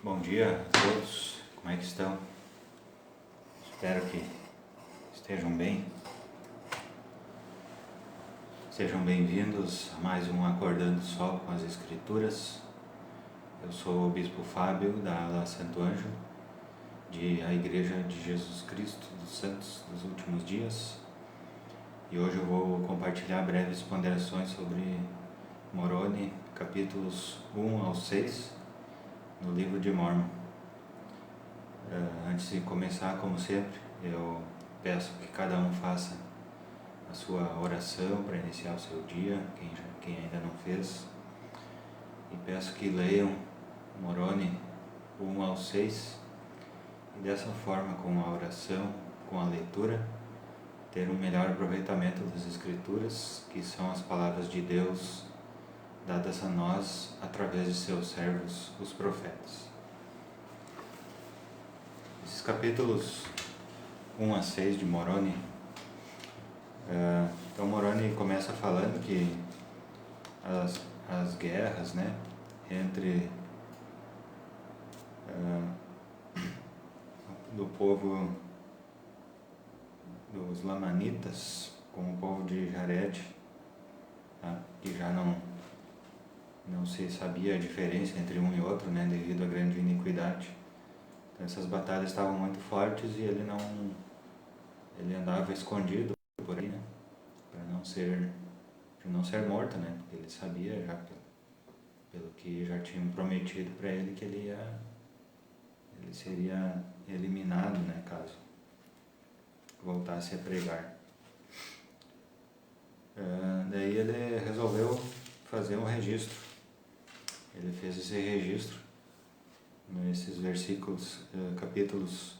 Bom dia a todos, como é que estão? Espero que estejam bem. Sejam bem-vindos a mais um Acordando Sol com as Escrituras. Eu sou o Bispo Fábio da ala Santo Ângelo, a Igreja de Jesus Cristo dos Santos dos Últimos Dias. E hoje eu vou compartilhar breves ponderações sobre Moroni, capítulos 1 ao 6, no livro de Mórmon. Antes de começar, como sempre, eu peço que cada um faça a sua oração para iniciar o seu dia, quem ainda não fez, e peço que leiam Moroni 1 ao 6, e dessa forma, com a oração, com a leitura, ter um melhor aproveitamento das Escrituras, que são as palavras de Deus dadas a nós através de seus servos, os profetas. Esses capítulos 1 a 6 de Moroni, então Moroni começa falando que as guerras, né, entre do povo dos Lamanitas com o povo de Jared, tá, que já não se sabia a diferença entre um e outro, né, devido à grande iniquidade. Então essas batalhas estavam muito fortes e ele andava escondido por aí, né, para não ser morto, né, porque ele sabia já pelo que já tinham prometido para ele que ele seria eliminado, né, caso voltasse a pregar. Daí ele resolveu fazer um registro. Ele fez esse registro nesses versículos, capítulos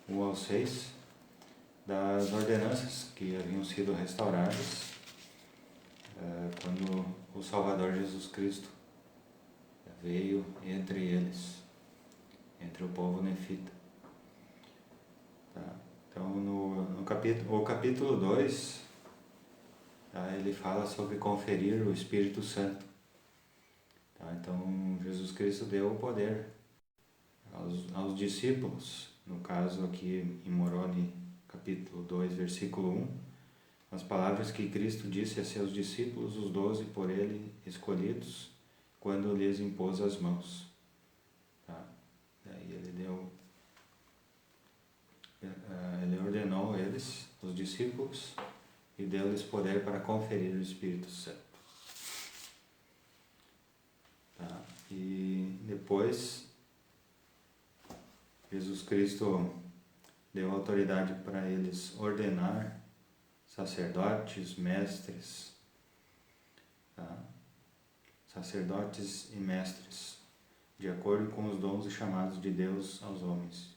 1 ao 6, das ordenanças que haviam sido restauradas quando o Salvador Jesus Cristo veio entre eles, entre o povo nefita. Tá? Então, o capítulo 2, tá, ele fala sobre conferir o Espírito Santo. Tá? Então, Jesus Cristo deu o poder aos discípulos, no caso aqui em Moroni, capítulo 2, versículo 1, as palavras que Cristo disse a seus discípulos, os 12 por ele escolhidos, quando lhes impôs as mãos. Tá? Daí ele ordenou eles, os discípulos, e deu-lhes poder para conferir o Espírito Santo. Tá? E depois, Jesus Cristo deu autoridade para eles ordenar sacerdotes, mestres, tá? Sacerdotes e mestres, de acordo com os dons e chamados de Deus aos homens,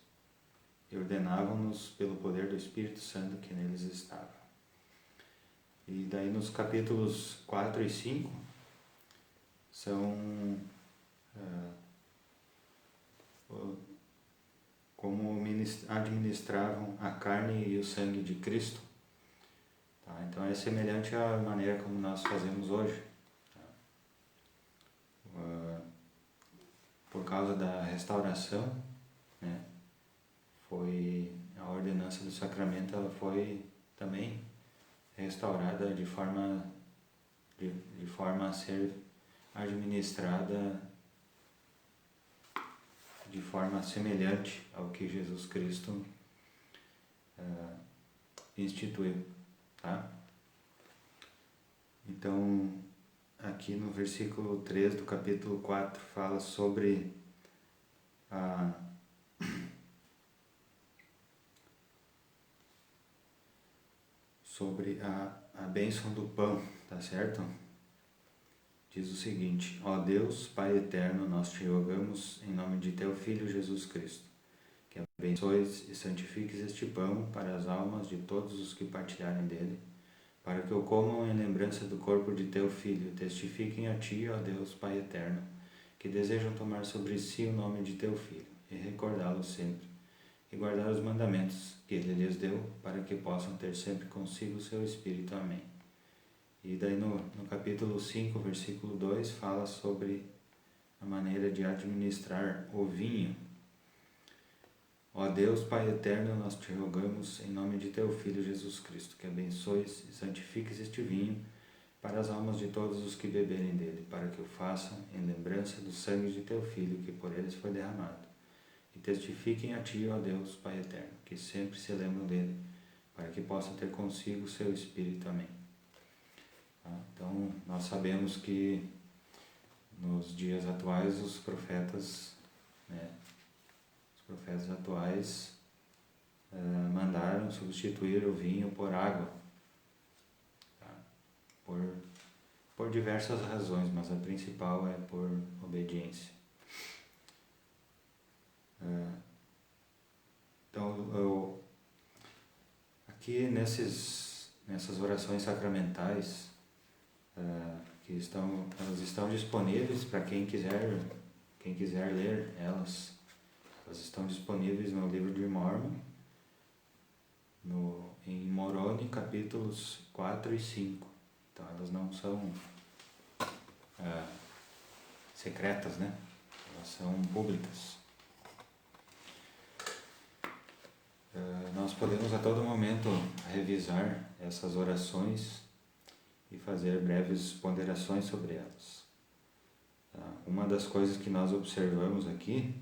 e ordenavam-nos pelo poder do Espírito Santo que neles estava. E daí nos capítulos 4 e 5 são como administravam a carne e o sangue de Cristo. Tá? Então é semelhante à maneira como nós fazemos hoje. Tá? Por causa da restauração, né, foi a ordenança do sacramento, ela foi também restaurada de forma a ser administrada de forma semelhante ao que Jesus Cristo instituiu. Tá? Então, aqui no versículo 3 do capítulo 4 fala sobre a bênção do pão, tá certo? Diz o seguinte: ó Deus, Pai eterno, nós te rogamos em nome de teu Filho Jesus Cristo, que abençoes e santifiques este pão para as almas de todos os que partilharem dele, para que o comam em lembrança do corpo de teu Filho, testifiquem a ti, ó Deus, Pai eterno, que desejam tomar sobre si o nome de teu Filho, e recordá-lo sempre, e guardar os mandamentos que ele lhes deu, para que possam ter sempre consigo o seu Espírito. Amém. E daí no capítulo 5, versículo 2, fala sobre a maneira de administrar o vinho. Ó Deus, Pai eterno, nós te rogamos, em nome de teu Filho Jesus Cristo, que abençoes e santifiques este vinho para as almas de todos os que beberem dele, para que o façam em lembrança do sangue de teu Filho, que por eles foi derramado. E testifiquem a ti, ó Deus, Pai eterno, que sempre se lembram dele, para que possa ter consigo o seu Espírito. Amém. Então, nós sabemos que nos dias atuais os profetas atuais mandaram substituir o vinho por água, tá? por diversas razões, mas a principal é por obediência. Então, aqui nessas orações sacramentais, elas estão disponíveis para quem quiser ler elas. Elas estão disponíveis no livro de Mormon, em Moroni, capítulos 4 e 5. Então elas não são secretas, né? Elas são públicas. Nós podemos a todo momento revisar essas orações e fazer breves ponderações sobre elas. Uma das coisas que nós observamos aqui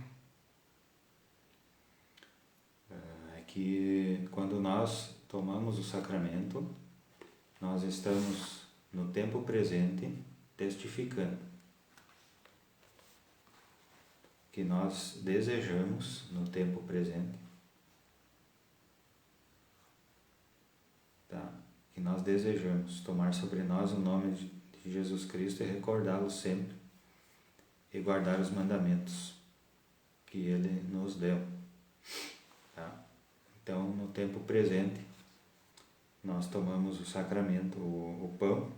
que quando nós tomamos o sacramento, nós estamos no tempo presente testificando que nós desejamos no tempo presente, que nós desejamos tomar sobre nós o nome de Jesus Cristo e recordá-lo sempre e guardar os mandamentos que Ele nos deu. Então, no tempo presente, nós tomamos o sacramento, o pão,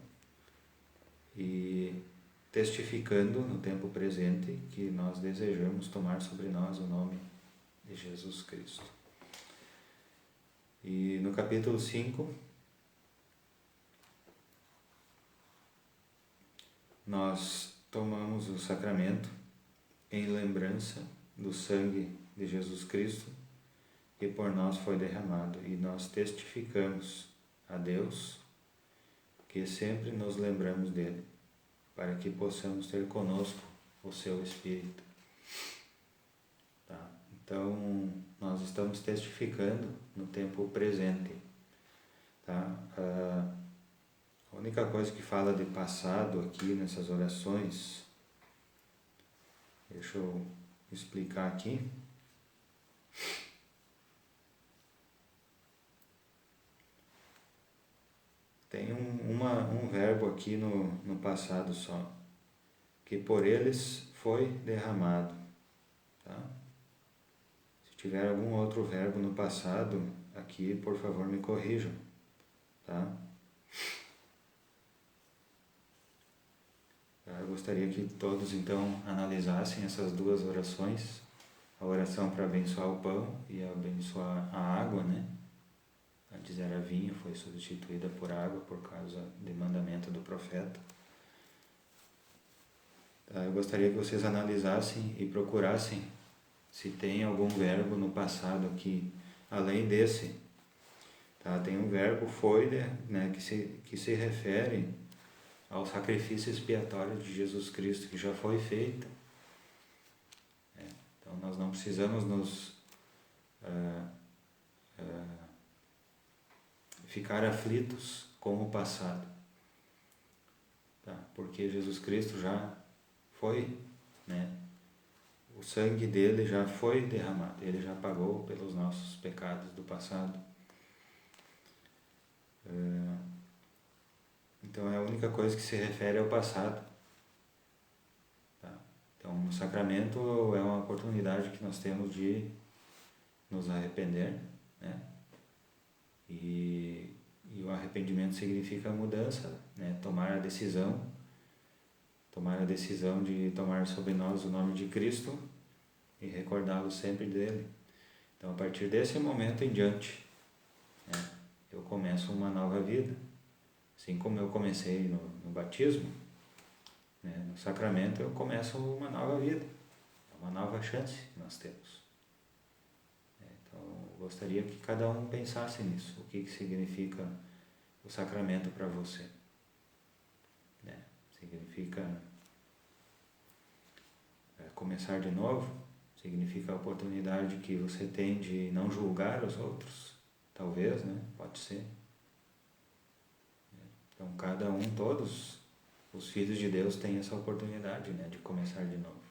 e testificando no tempo presente que nós desejamos tomar sobre nós o nome de Jesus Cristo. E no capítulo 5, nós tomamos o sacramento em lembrança do sangue de Jesus Cristo, que por nós foi derramado, e nós testificamos a Deus que sempre nos lembramos dele, para que possamos ter conosco o seu Espírito. Então, nós estamos testificando no tempo presente. A única coisa que fala de passado aqui nessas orações, deixa eu explicar aqui. Tem um verbo aqui no passado só, que por eles foi derramado. Se tiver algum outro verbo no passado, aqui, por favor, me corrijam. Eu gostaria que todos, então, analisassem essas duas orações, a oração para abençoar o pão e abençoar a água, né? Antes era vinho, foi substituída por água por causa do mandamento do profeta. Eu gostaria que vocês analisassem e procurassem se tem algum verbo no passado aqui, além desse. Tem um verbo foi, né, que se refere ao sacrifício expiatório de Jesus Cristo, que já foi feito. Então nós não precisamos nos ficar aflitos com o passado, porque Jesus Cristo já foi, né? O sangue dele já foi derramado, ele já pagou pelos nossos pecados do passado. Então é a única coisa que se refere ao passado. Então o sacramento é uma oportunidade que nós temos de nos arrepender, né? E o arrependimento significa mudança, né? Tomar a decisão de tomar sobre nós o nome de Cristo e recordá-lo sempre dele. Então, a partir desse momento em diante, né, eu começo uma nova vida. Assim como eu comecei no batismo, né? No sacramento eu começo uma nova vida, uma nova chance que nós temos. Então, eu gostaria que cada um pensasse nisso, o que significa o sacramento para você. Significa começar de novo, significa a oportunidade que você tem de não julgar os outros, talvez, né? Pode ser. Então, cada um, todos os filhos de Deus têm essa oportunidade, né, de começar de novo.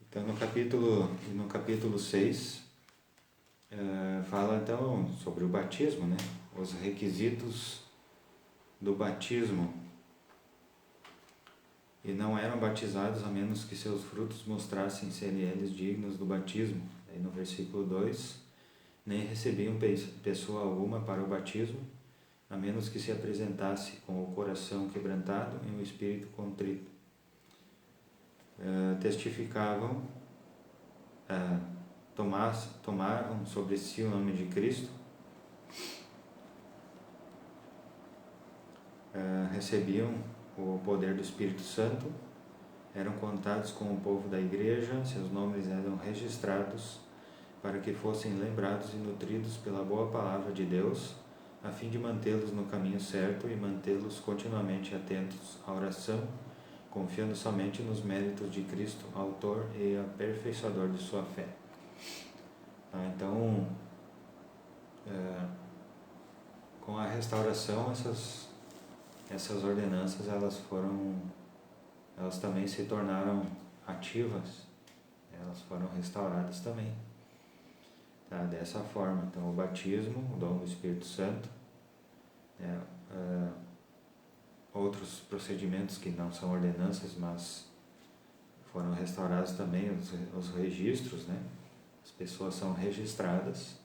Então, no capítulo 6, fala então sobre o batismo, né? Os requisitos do batismo. E não eram batizados a menos que seus frutos mostrassem serem eles dignos do batismo. Aí no versículo 2, nem recebiam pessoa alguma para o batismo, a menos que se apresentasse com o coração quebrantado e o espírito contrito. Testificavam, tomavam sobre si o nome de Cristo, recebiam o poder do Espírito Santo, eram contados com o povo da igreja, seus nomes eram registrados para que fossem lembrados e nutridos pela boa palavra de Deus, a fim de mantê-los no caminho certo e mantê-los continuamente atentos à oração, confiando somente nos méritos de Cristo, autor e aperfeiçoador de sua fé. Então, com a restauração, essas ordenanças elas também se tornaram ativas, elas foram restauradas também, tá? Dessa forma. Então, o batismo, o dom do Espírito Santo, outros procedimentos que não são ordenanças, mas foram restaurados também, os registros, né? As pessoas são registradas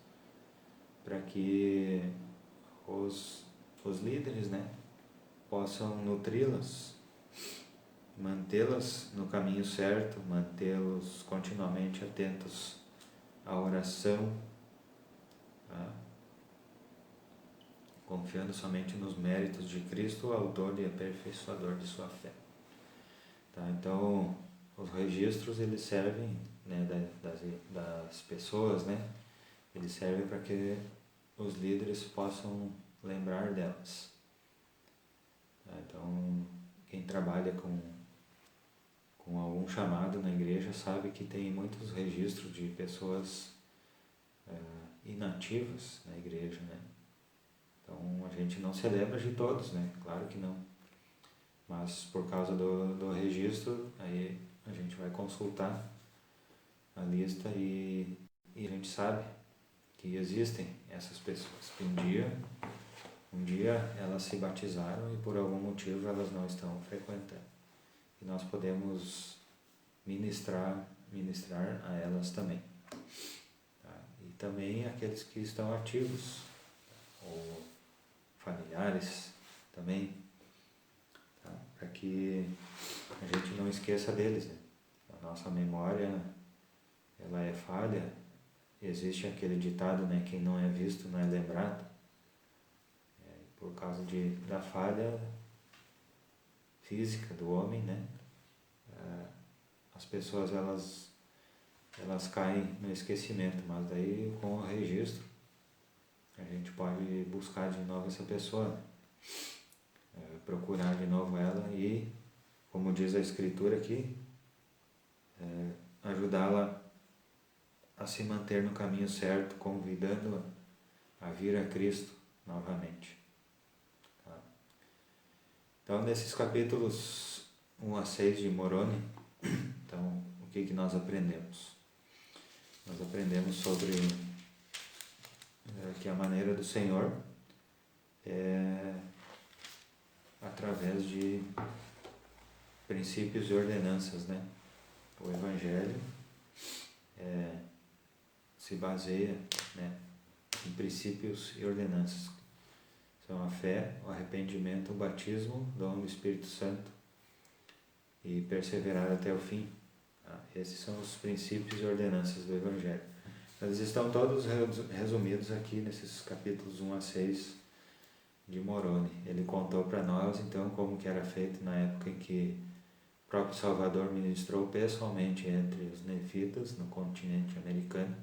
para que os líderes, né, possam nutri-las, mantê-las no caminho certo, mantê-los continuamente atentos à oração, tá? Confiando somente nos méritos de Cristo, autor e aperfeiçoador de sua fé. Tá? Então, os registros, eles servem, né, das pessoas, né? Eles servem para que os líderes possam lembrar delas. Tá? Então, quem trabalha com algum chamado na igreja sabe que tem muitos registros de pessoas inativas na igreja, né? Então, a gente não se lembra de todos, né? Claro que não. Mas, por causa do registro, aí a gente vai consultar a lista e a gente sabe que existem essas pessoas. Que um dia elas se batizaram e por algum motivo elas não estão frequentando. E nós podemos ministrar a elas também. Tá? E também aqueles que estão ativos, ou familiares também, tá? Para que a gente não esqueça deles, né? A nossa memória, ela é falha. Existe aquele ditado, né? Quem não é visto não é lembrado. Por causa da falha física do homem, né? As pessoas elas caem no esquecimento, mas daí com o registro a gente pode buscar de novo essa pessoa, procurar de novo ela e, como diz a Escritura aqui, ajudá-la a se manter no caminho certo, convidando-a a vir a Cristo novamente. Tá? Então, nesses capítulos 1 a 6 de Moroni, então, o que nós aprendemos? Nós aprendemos sobre que a maneira do Senhor é através de princípios e ordenanças, né? O Evangelho se baseia, né, em princípios e ordenanças. São a fé, o arrependimento, o batismo, o dom do Espírito Santo e perseverar até o fim. Tá? Esses são os princípios e ordenanças do Evangelho. Eles estão todos resumidos aqui nesses capítulos 1 a 6 de Moroni. Ele contou para nós, então, como que era feito na época em que o próprio Salvador ministrou pessoalmente entre os nefitas no continente americano,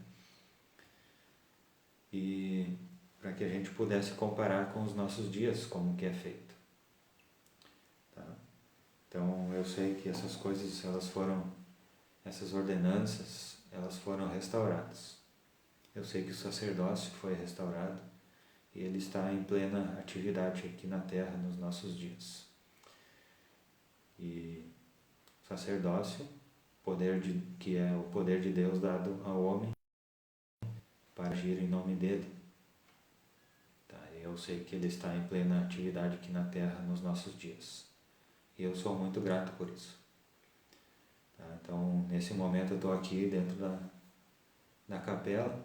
e para que a gente pudesse comparar com os nossos dias, como que é feito. Tá? Então, eu sei que essas coisas, essas ordenanças, elas foram restauradas. Eu sei que o sacerdócio foi restaurado e ele está em plena atividade aqui na Terra nos nossos dias. E o sacerdócio, que é o poder de Deus dado ao homem para agir em nome dele. Tá? Eu sei que ele está em plena atividade aqui na Terra nos nossos dias. E eu sou muito grato por isso. Tá? Então, nesse momento eu estou aqui dentro da capela,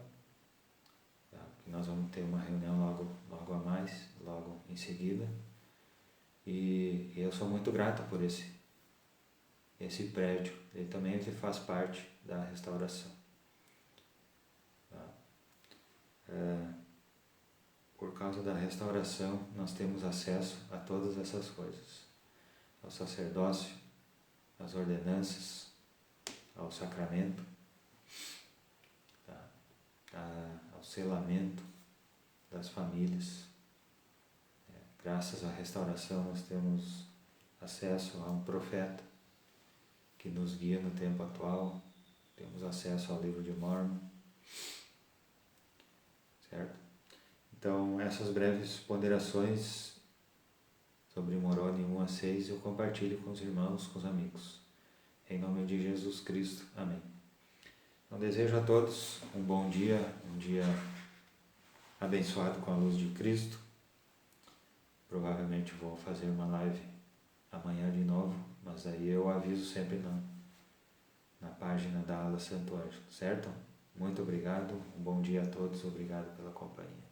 tá? Que nós vamos ter uma reunião logo a mais, logo em seguida. E eu sou muito grato por esse prédio. Ele também faz parte da restauração. Tá? Por causa da restauração, nós temos acesso a todas essas coisas. Ao sacerdócio, às ordenanças, ao sacramento, tá? Ao selamento das famílias. Graças à restauração, nós temos acesso a um profeta que nos guia no tempo atual. Temos acesso ao livro de Mórmon. Certo? Então, essas breves ponderações sobre Moroni 1 a 6 eu compartilho com os irmãos, com os amigos. Em nome de Jesus Cristo. Amém. Então, desejo a todos um bom dia, um dia abençoado com a luz de Cristo. Provavelmente vou fazer uma live amanhã de novo, mas aí eu aviso sempre na página da Ala Santo Ângelo, certo? Muito obrigado, um bom dia a todos, obrigado pela companhia.